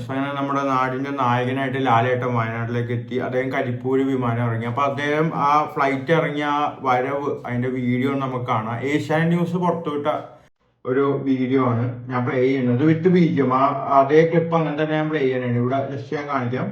അവസാനം നമ്മുടെ നാടിന്റെ നായകനായിട്ട് ലാലേട്ടൻ വയനാട്ടിലേക്ക് എത്തി. അദ്ദേഹം കരിപ്പൂര് വിമാനം ഇറങ്ങി. അപ്പൊ അദ്ദേഹം ആ ഫ്ലൈറ്റ് ഇറങ്ങിയ വരവ് അതിന്റെ വീഡിയോ നമുക്ക് കാണാം. ഏഷ്യാനെറ്റ് ന്യൂസ് പുറത്തുവിട്ട ഒരു വീഡിയോ ആണ് ഞാൻ പ്ലേ ചെയ്യുന്നത് വിത്ത് ബീജിയം. അതേ ക്ലിപ്പ് അങ്ങനെ തന്നെ ഞാൻ പ്ലേ ചെയ്യാനാണ്. ഇവിടെ ജസ്റ്റ് ഞാൻ കാണിക്കാം.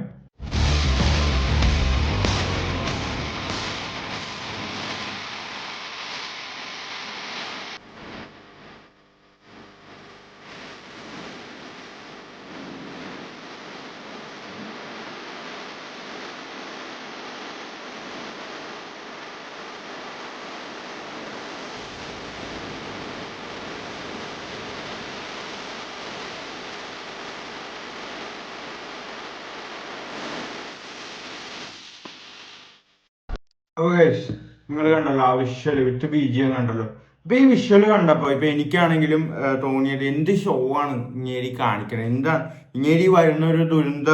നിങ്ങൾ കണ്ടല്ലോ ആ വിഷ്വല് വിത്ത് ബീജിയം കണ്ടല്ലോ. ഇപ്പൊ ഈ വിഷ്വല് കണ്ടപ്പോ ഇപ്പൊ എനിക്കാണെങ്കിലും തോന്നിയത് എന്ത് ഷോ ആണ് ഇങ്ങേരി കാണിക്കണത്. എന്താ ഇങ്ങേരി വരുന്ന ഒരു ദുരന്ത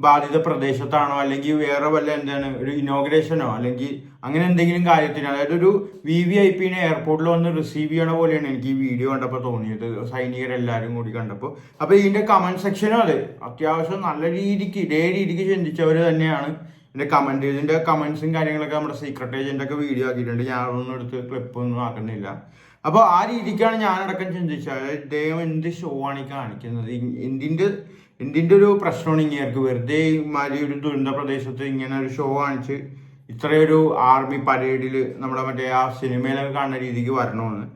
ബാധിത പ്രദേശത്താണോ അല്ലെങ്കിൽ വേറെ വല്ല എന്താണ് ഒരു ഇനോഗ്രേഷനോ അല്ലെങ്കിൽ അങ്ങനെ എന്തെങ്കിലും കാര്യത്തിന്, അതായത് ഒരു VVIP എയർപോർട്ടിൽ വന്ന് റിസീവ് ചെയ്യണ പോലെയാണ് എനിക്ക് ഈ വീഡിയോ കണ്ടപ്പോൾ തോന്നിയത്. സൈനികരെല്ലാരും കൂടി കണ്ടപ്പോൾ. അപ്പൊ ഇതിന്റെ കമന്റ് സെക്ഷനും അതെ അത്യാവശ്യം നല്ല രീതിക്ക് ഇതേ രീതിക്ക് ചിന്തിച്ചവര് തന്നെയാണ് ഇതിന്റെ കമന്റ്സും കാര്യങ്ങളൊക്കെ നമ്മുടെ സീക്രട്ട് ഏജന്റ് ഒക്കെ വീഡിയോ ആക്കിയിട്ടുണ്ട്. ഞാൻ അതൊന്നും എടുത്ത് ക്ലിപ്പ് ഒന്നും ആക്കുന്നില്ല. അപ്പൊ ആ രീതിക്കാണ് ഞാനടക്കം ചിന്തിച്ചത്. അതായത് ഇദ്ദേഹം എന്ത് ഷോ ആണ് ഈ കാണിക്കുന്നത്, എന്തിന്റെ ഒരു പ്രശ്നമാണ് ഇങ്ങേർക്ക് വെറുതെ മാതിരി ഒരു ദുരന്ത പ്രദേശത്ത് ഇങ്ങനെ ഒരു ഷോ കാണിച്ച് ഇത്രയൊരു ആർമി പരേഡില് നമ്മുടെ മറ്റേ ആ സിനിമയിലൊക്കെ കാണുന്ന രീതിക്ക് വരണമെന്ന്.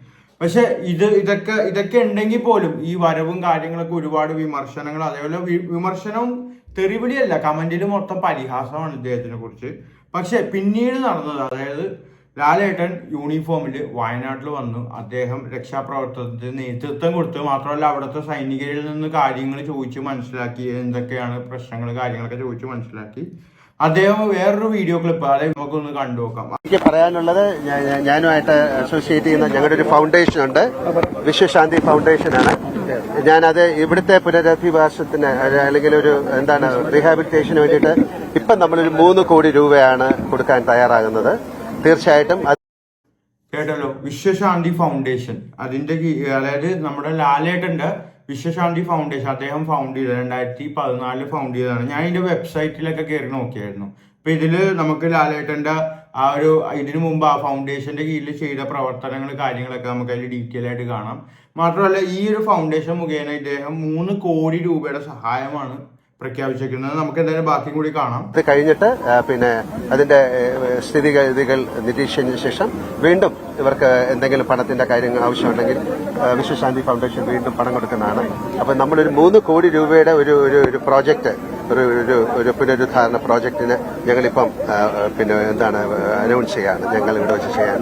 പക്ഷെ ഇതൊക്കെ ഉണ്ടെങ്കിൽ പോലും ഈ വരവും കാര്യങ്ങളൊക്കെ ഒരുപാട് വിമർശനങ്ങൾ, അതേപോലെ വിമർശനവും തെറിവിളിയല്ല, കമന്റിൽ മൊത്തം പരിഹാസമാണ് ഇദ്ദേഹത്തിനെ കുറിച്ച്. പക്ഷെ പിന്നീട് നടന്നത്, അതായത് ലാലേട്ടൻ യൂണിഫോമിൽ വയനാട്ടിൽ വന്നു. അദ്ദേഹം രക്ഷാപ്രവർത്തനത്തിന് നേതൃത്വം കൊടുത്ത് മാത്രമല്ല അവിടുത്തെ സൈനികരിൽ നിന്ന് കാര്യങ്ങൾ ചോദിച്ച് മനസ്സിലാക്കി, എന്തൊക്കെയാണ് പ്രശ്നങ്ങൾ കാര്യങ്ങളൊക്കെ ചോദിച്ച് മനസ്സിലാക്കി. അദ്ദേഹം വേറൊരു വീഡിയോ ക്ലിപ്പ് അതായത് നമുക്കൊന്ന് കണ്ടുനോക്കാം. എനിക്ക് പറയാനുള്ളത്, ഞാനുമായിട്ട് അസോസിയേറ്റ് ചെയ്യുന്ന ഞങ്ങളുടെ ഒരു ഫൗണ്ടേഷൻ ഉണ്ട്, വിശ്വശാന്തി ഫൗണ്ടേഷനാണ്. ഞാനത് ഇവിടുത്തെ പുനരധിവാസത്തിന് അല്ലെങ്കിൽ ഒരു എന്താണ് റീഹാബിലിറ്റേഷന് വേണ്ടിയിട്ട് ഇപ്പം നമ്മളൊരു 3 കോടി രൂപയാണ് കൊടുക്കാൻ തയ്യാറാകുന്നത്. തീർച്ചയായിട്ടും കേട്ടല്ലോ, വിശ്വശാന്തി ഫൗണ്ടേഷൻ. അതിന്റെ അതായത് നമ്മുടെ ലാലേട്ടന്റെ വിശ്വശാന്തി ഫൗണ്ടേഷൻ അദ്ദേഹം ഫൗണ്ട് ചെയ്തത് 2014 ഫൗണ്ട് ചെയ്തതാണ്. ഞാൻ ഇതിന്റെ വെബ്സൈറ്റിലൊക്കെ കയറി നോക്കിയായിരുന്നു. അപ്പൊ ഇതില് നമുക്ക് ലാലേട്ടന്റെ ആ ഒരു ഇതിനു മുമ്പ് ആ ഫൗണ്ടേഷന്റെ കീഴിൽ ചെയ്ത പ്രവർത്തനങ്ങൾ കാര്യങ്ങളൊക്കെ നമുക്ക് അതിൽ ഡീറ്റെയിൽ ആയിട്ട് കാണാം. മാത്രമല്ല ഈ ഒരു ഫൗണ്ടേഷൻ മുഖേന ഇദ്ദേഹം 3 കോടി രൂപയുടെ സഹായമാണ് പ്രഖ്യാപിച്ചിരിക്കുന്നത്. നമുക്ക് എന്തായാലും ബാക്കി കൂടി കാണാം. ഇത് കഴിഞ്ഞിട്ട് പിന്നെ അതിന്റെ സ്ഥിതിഗതികൾ നിരീക്ഷിച്ചതിന് ശേഷം വീണ്ടും ഇവർക്ക് എന്തെങ്കിലും പണത്തിന്റെ കാര്യങ്ങൾ ആവശ്യമുണ്ടെങ്കിൽ വിശ്വശാന്തി ഫൗണ്ടേഷൻ വീണ്ടും പണം കൊടുക്കുന്നതാണ്. അപ്പൊ നമ്മളൊരു 3 കോടി രൂപയുടെ ഒരു പ്രോജക്റ്റ്, ഒരു പുനരുദ്ധാരണ പ്രോജക്റ്റിന് ഞങ്ങളിപ്പം പിന്നെ എന്താണ് അനൗൺസ് ചെയ്യാണ്. ഞങ്ങൾ ഇവിടെ വെച്ച് ചെയ്യാൻ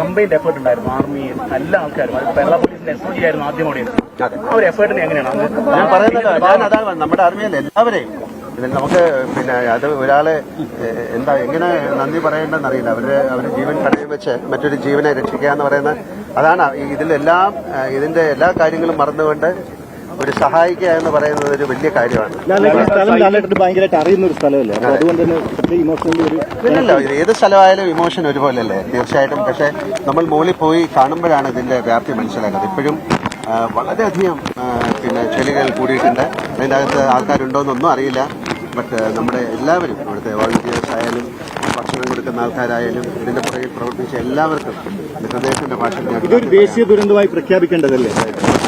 കമ്പൈൻഡ് എഫേർട്ട് ഉണ്ടായിരുന്നു. ആർമി എല്ലാ ആൾക്കാരും കേരള പോലീസിന്റെ SOG ആയിരുന്നു ആദ്യമോടെ. ആ ഒരു എഫേർട്ടിന് എങ്ങനെയാണ് ഞാൻ പറയുന്നത്? അതാണ് നമ്മുടെ ആർമിയിൽ എല്ലാവരെയും ഇതിൽ നമുക്ക് പിന്നെ അത് ഒരാളെ എങ്ങനെ നന്ദി പറയേണ്ടെന്ന് അറിയില്ല. അവരുടെ ജീവൻ കടയിൽ വെച്ച് മറ്റൊരു ജീവനെ രക്ഷിക്കുക എന്ന് പറയുന്നത് അതാണ്. ഇതിന്റെ എല്ലാ കാര്യങ്ങളും മറന്നുകൊണ്ട് ഒരു സഹായിക്കുക എന്ന് പറയുന്നത് ഒരു വലിയ കാര്യമാണ്. ഭയങ്കരമായിട്ട് അറിയുന്ന ഒരു സ്ഥലമല്ലേ, അതുകൊണ്ട് തന്നെ ഇല്ലല്ലോ, ഏത് സ്ഥലമായാലും ഇമോഷൻ ഒരുപോലെയല്ലേ തീർച്ചയായിട്ടും. പക്ഷെ നമ്മൾ മുകളിൽ പോയി കാണുമ്പോഴാണ് ഇതിന്റെ വ്യാപ്തി മനസ്സിലാക്കുന്നത്. ഇപ്പോഴും വളരെയധികം പിന്നെ ചെളികൾ കൂടിയിട്ടുണ്ട്. അതിൻ്റെ അകത്ത് ആൾക്കാരുണ്ടോയെന്നൊന്നും അറിയില്ല. ബട്ട് നമ്മുടെ എല്ലാവരും ഇവിടുത്തെ വോളണ്ടിയേഴ്സ് ആയാലും ഭക്ഷണം കൊടുക്കുന്ന ആൾക്കാരായാലും ഇതിന്റെ പുറകിൽ പ്രവർത്തിച്ച എല്ലാവർക്കും ഹൃദയത്തിന്റെ ഭാഷ ഇതൊരു ദേശീയ ദുരന്തമായി പ്രഖ്യാപിക്കേണ്ടതല്ലേ?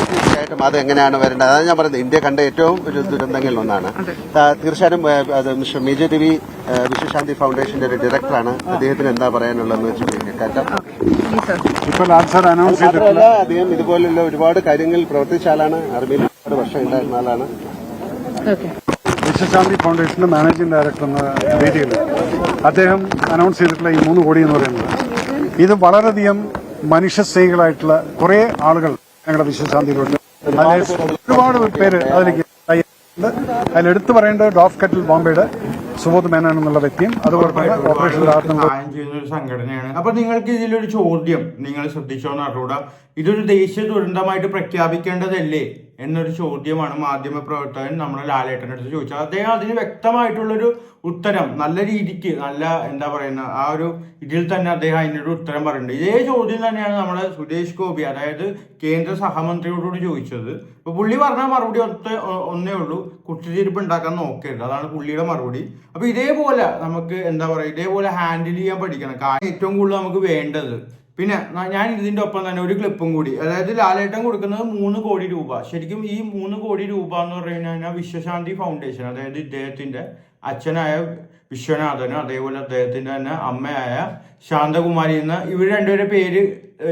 തീർച്ചയായിട്ടും അത് എങ്ങനെയാണ് വരേണ്ടത്? അതാണ് ഞാൻ പറയുന്നത്, ഇന്ത്യ കണ്ട ഏറ്റവും ഒരു ദുരന്തങ്ങളിൽ ഒന്നാണ്. തീർച്ചയായിട്ടും അത് മിസ്റ്റർ മേജർ രവി വിശ്വശാന്തി ഫൗണ്ടേഷന്റെ ഒരു ഡയറക്ടറാണ്. അദ്ദേഹത്തിന് എന്താ പറയാനുള്ളതെന്ന് വെച്ചാൽ കേട്ടാം. മാത്രമല്ല അദ്ദേഹം ഇതുപോലുള്ള ഒരുപാട് കാര്യങ്ങളിൽ പ്രവർത്തിച്ച ആളാണ്. ആർമിയിൽ ഒരുപാട് വർഷം ഉണ്ടായിരുന്ന ആളാണ്. വിശ്വശാന്തി ഫൗണ്ടേഷന്റെ മാനേജിംഗ് ഡയറക്ടർ എന്ന രീതിയിൽ അദ്ദേഹം അനൗൺസ് ചെയ്തിട്ടുള്ള ഈ 3 കോടി എന്ന് പറയുന്നത്, ഇത് വളരെയധികം മനുഷ്യസ്നേഹികളായിട്ടുള്ള കുറെ ആളുകൾ ഞങ്ങളുടെ വിശ്വശാന്തിയിലുണ്ട്. ഒരുപാട് പേര് അതിലേക്ക് അതിലെടുത്തു പറയേണ്ടത് ഡോഫ് കെറ്റിൽ ബോംബെയുടെ സുബോധ് മേനോൻ എന്നുള്ള വ്യക്തിയും അതുപോലെ തന്നെ ഓപ്പറേഷൻ ഭാഗത്തുനിന്ന് സഹായം ചെയ്യുന്ന ഒരു സംഘടനയാണ്. അപ്പൊ നിങ്ങൾക്ക് ഇതിലൊരു ചോദ്യം നിങ്ങൾ ശ്രദ്ധിച്ചോന്ന് അറിഞ്ഞൂടാ, ഇതൊരു ദേശീയ ദുരന്തമായിട്ട് പ്രഖ്യാപിക്കേണ്ടതല്ലേ എന്നൊരു ചോദ്യമാണ് മാധ്യമ പ്രവർത്തകൻ നമ്മുടെ ലാലേട്ടൻ്റെ അടുത്ത് ചോദിച്ചത്. അദ്ദേഹം അതിന് വ്യക്തമായിട്ടുള്ളൊരു ഉത്തരം നല്ല രീതിക്ക് നല്ല എന്താ പറയുന്ന ആ ഒരു ഇതിൽ തന്നെ അദ്ദേഹം അതിനൊരു ഉത്തരം പറയുന്നുണ്ട്. ഇതേ ചോദ്യം തന്നെയാണ് നമ്മുടെ സുരേഷ് ഗോപി, അതായത് കേന്ദ്ര സഹമന്ത്രിയോട് ചോദിച്ചത്. അപ്പൊ പുള്ളി പറഞ്ഞ മറുപടി ഒന്നേ ഉള്ളൂ, കുത്തിത്തിരിപ്പ് ഉണ്ടാക്കാൻ നോക്കരുത്, അതാണ് പുള്ളിയുടെ മറുപടി. അപ്പൊ ഇതേപോലെ നമുക്ക് എന്താ പറയുക, ഇതേപോലെ ഹാൻഡിൽ ചെയ്യാൻ പഠിക്കണം. കാരണം ഏറ്റവും കൂടുതൽ നമുക്ക് വേണ്ടത്. പിന്നെ ഞാൻ ഇതിന്റെ ഒപ്പം തന്നെ ഒരു ക്ലിപ്പും കൂടി, അതായത് ലാലേട്ടൻ കൊടുക്കുന്നത് 3 കോടി രൂപ. ശരിക്കും ഈ 3 കോടി രൂപ എന്ന് പറഞ്ഞു കഴിഞ്ഞാൽ വിശ്വശാന്തി ഫൗണ്ടേഷൻ, അതായത് ഇദ്ദേഹത്തിന്റെ അച്ഛനായ വിശ്വനാഥനും അതേപോലെ അദ്ദേഹത്തിന്റെ തന്നെ അമ്മയായ ശാന്തകുമാരി എന്ന ഇവർ രണ്ടുപേരുടെ പേര്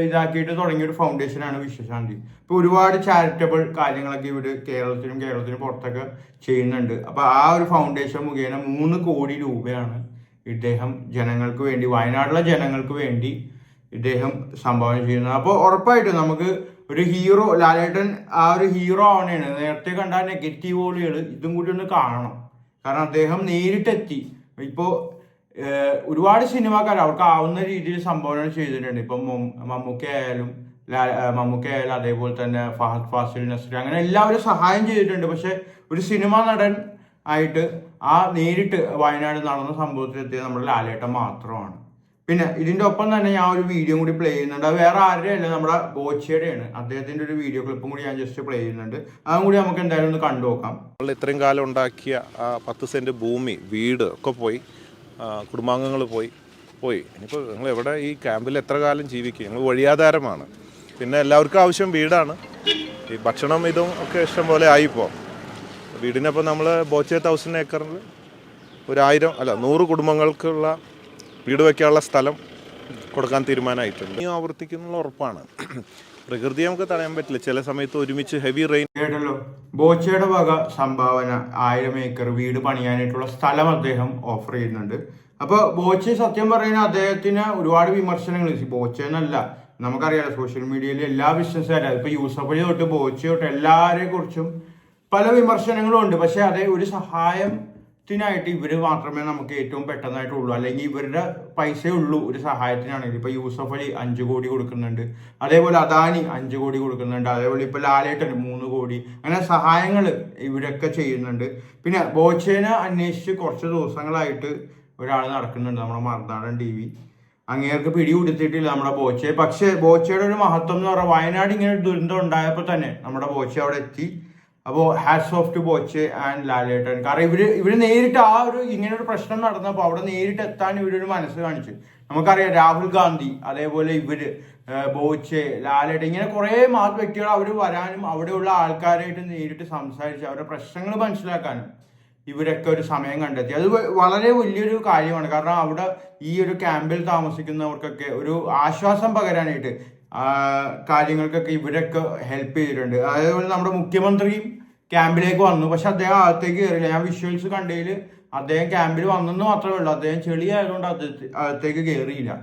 ഇതാക്കിയിട്ട് തുടങ്ങിയ ഒരു ഫൗണ്ടേഷനാണ് വിശ്വശാന്തി. ഇപ്പൊ ഒരുപാട് ചാരിറ്റബിൾ കാര്യങ്ങളൊക്കെ ഇവര് കേരളത്തിനും പുറത്തൊക്കെ ചെയ്യുന്നുണ്ട്. അപ്പൊ ആ ഒരു ഫൗണ്ടേഷൻ മുഖേന 3 കോടി രൂപയാണ് ഇദ്ദേഹം ജനങ്ങൾക്ക് വേണ്ടി, വയനാട്ടിലെ ജനങ്ങൾക്ക് വേണ്ടി ഇദ്ദേഹം സംഭാവന ചെയ്യുന്നത്. അപ്പോൾ ഉറപ്പായിട്ടും നമുക്ക് ഒരു ഹീറോ, ലാലേട്ടൻ ആ ഒരു ഹീറോ ആവണേണ്. നേരത്തെ കണ്ട നെഗറ്റീവുകൾ ഇതും കൂടി ഒന്ന് കാണണം. കാരണം അദ്ദേഹം നേരിട്ടെത്തി. ഇപ്പോൾ ഒരുപാട് സിനിമാക്കാർ അവർക്ക് ആവുന്ന രീതിയിൽ സംഭാവന ചെയ്തിട്ടുണ്ട്. ഇപ്പം മമ്മൂക്ക ആയാലും അതേപോലെ തന്നെ ഫഹദ് ഫാസിൽ, നസ്രി, അങ്ങനെ എല്ലാവരും സഹായം ചെയ്തിട്ടുണ്ട്. പക്ഷെ ഒരു സിനിമാ നടൻ ആയിട്ട് ആ നേരിട്ട് വയനാട് നടന്ന സംഭവത്തിലെത്തിയത് നമ്മുടെ ലാലേട്ടൻ മാത്രമാണ്. പിന്നെ ഇതിന്റെ ഒപ്പം തന്നെ ഞാൻ ഒരു വീഡിയോ കൂടി പ്ലേ ചെയ്യുന്നുണ്ട്. അത് വേറെ ആരുടെയും അല്ല, നമ്മുടെ ബോച്ചയുടെയാണ്. അദ്ദേഹത്തിന്റെ ഒരു വീഡിയോ ക്ലിപ്പും കൂടി ഞാൻ ജസ്റ്റ് പ്ലേ ചെയ്യുന്നുണ്ട്. അതും കൂടി നമുക്ക് എന്തായാലും ഒന്ന് കണ്ടു നോക്കാം. ഇത്രയും കാലം ഉണ്ടാക്കിയ 10 സെന്റ് ഭൂമി, വീട് ഒക്കെ പോയി, കുടുംബാംഗങ്ങൾ പോയി. ഇനിയിപ്പോൾ നിങ്ങൾ എവിടെ ഈ ക്യാമ്പിൽ എത്ര കാലം ജീവിക്കും? ഞങ്ങൾ വഴിയാധാരമാണ്. പിന്നെ എല്ലാവർക്കും ആവശ്യം വീടാണ്. ഈ ഭക്ഷണം ഇതും ഒക്കെ ഇഷ്ടം പോലെ ആയിപ്പോൾ വീടിനപ്പോൾ നമ്മൾ ബോച്ചെ 1000 ഏക്കറിൽ 100 കുടുംബങ്ങൾക്കുള്ള വീട് വയ്ക്കാനുള്ള സ്ഥലം കൊടുക്കാൻ തീരുമാനമായിട്ടുണ്ട്. ഇനിയും ആവർത്തിക്കുന്നുള്ള ഉറപ്പാണ്. പ്രകൃതി നമുക്ക് തടയാൻ പറ്റില്ല. ചില സമയത്ത് ഒരുമിച്ച് ഹെവി റെയിൻ കേട്ടല്ലോ. ബോച്ചയുടെ വക സംഭാവന 1000 ഏക്കർ വീട് പണിയാനായിട്ടുള്ള സ്ഥലം അദ്ദേഹം ഓഫർ ചെയ്യുന്നുണ്ട്. അപ്പൊ ബോച്ച സത്യം പറയുന്ന അദ്ദേഹത്തിന് ഒരുപാട് വിമർശനങ്ങൾ, ബോച്ചെന്നല്ല നമുക്കറിയാലോ സോഷ്യൽ മീഡിയയിൽ എല്ലാ ബിസിനസ്സുകാരും, ഇപ്പൊ യൂസഫ് അലി തൊട്ട് ബോച്ച തൊട്ട് എല്ലാവരെ കുറിച്ചും പല വിമർശനങ്ങളും ഉണ്ട്. പക്ഷെ അതേ ഒരു സഹായത്തിനായിട്ട് ഇവര് മാത്രമേ നമുക്ക് ഏറ്റവും പെട്ടെന്നായിട്ടുള്ളൂ, അല്ലെങ്കിൽ ഇവരുടെ പൈസയേ ഉള്ളൂ ഒരു സഹായത്തിനാണെങ്കിൽ. ഇപ്പൊ യൂസഫ് അലി 5 കോടി കൊടുക്കുന്നുണ്ട്, അതേപോലെ അദാനി 5 കോടി കൊടുക്കുന്നുണ്ട്, അതേപോലെ ഇപ്പൊ ലാലേട്ടൻ 3 കോടി, അങ്ങനെ സഹായങ്ങൾ ഇവരൊക്കെ ചെയ്യുന്നുണ്ട്. പിന്നെ ബോച്ചേനെ അന്വേഷിച്ച് കുറച്ച് ദിവസങ്ങളായിട്ട് ഒരാൾ നടക്കുന്നുണ്ട്, നമ്മുടെ മറുനാടൻ TV. അങ്ങേർക്ക് പിടികൊടുത്തിട്ടില്ല നമ്മുടെ ബോച്ചയെ. പക്ഷെ ബോച്ചയുടെ ഒരു മഹത്വം എന്ന് പറഞ്ഞാൽ വയനാട് ഇങ്ങനെ ഒരു ദുരന്തം ഉണ്ടായപ്പോൾ തന്നെ നമ്മുടെ ബോച്ച അവിടെ എത്തി. അപ്പോൾ hats off to Boche and Lalettan. കാരണം ഇവര് നേരിട്ട് ആ ഒരു ഇങ്ങനെ ഒരു പ്രശ്നം നടന്നപ്പോൾ അവിടെ നേരിട്ട് എത്താൻ ഇവരൊരു മനസ്സ് കാണിച്ചു. നമുക്കറിയാം രാഹുൽ ഗാന്ധി, അതേപോലെ ഇവര് ബോച്ചെ, ലാലേട്ടൻ, ഇങ്ങനെ കുറെ മഹത് വ്യക്തികൾ അവർ വരാനും അവിടെയുള്ള ആൾക്കാരായിട്ട് നേരിട്ട് സംസാരിച്ച് അവരുടെ പ്രശ്നങ്ങൾ മനസ്സിലാക്കാനും ഇവരൊക്കെ ഒരു സമയം കണ്ടെത്തി. അത് വളരെ വലിയൊരു കാര്യമാണ്. കാരണം അവിടെ ഈ ഒരു ക്യാമ്പിൽ താമസിക്കുന്നവർക്കൊക്കെ ഒരു ആശ്വാസം പകരാനായിട്ട് കാര്യങ്ങൾക്കൊക്കെ ഇവരൊക്കെ ഹെൽപ്പ് ചെയ്തിട്ടുണ്ട്. അതേപോലെ നമ്മുടെ മുഖ്യമന്ത്രിയും ക്യാമ്പിലേക്ക് വന്നു. പക്ഷെ അദ്ദേഹം അകത്തേക്ക് കയറിയില്ല. ഞാൻ വിഷ്വൽസ് കണ്ടതിൽ അദ്ദേഹം ക്യാമ്പിൽ വന്നെന്ന് മാത്രമേ ഉള്ളൂ. അദ്ദേഹം ചെളിയായതുകൊണ്ട് അകത്തേക്ക് കയറിയില്ല.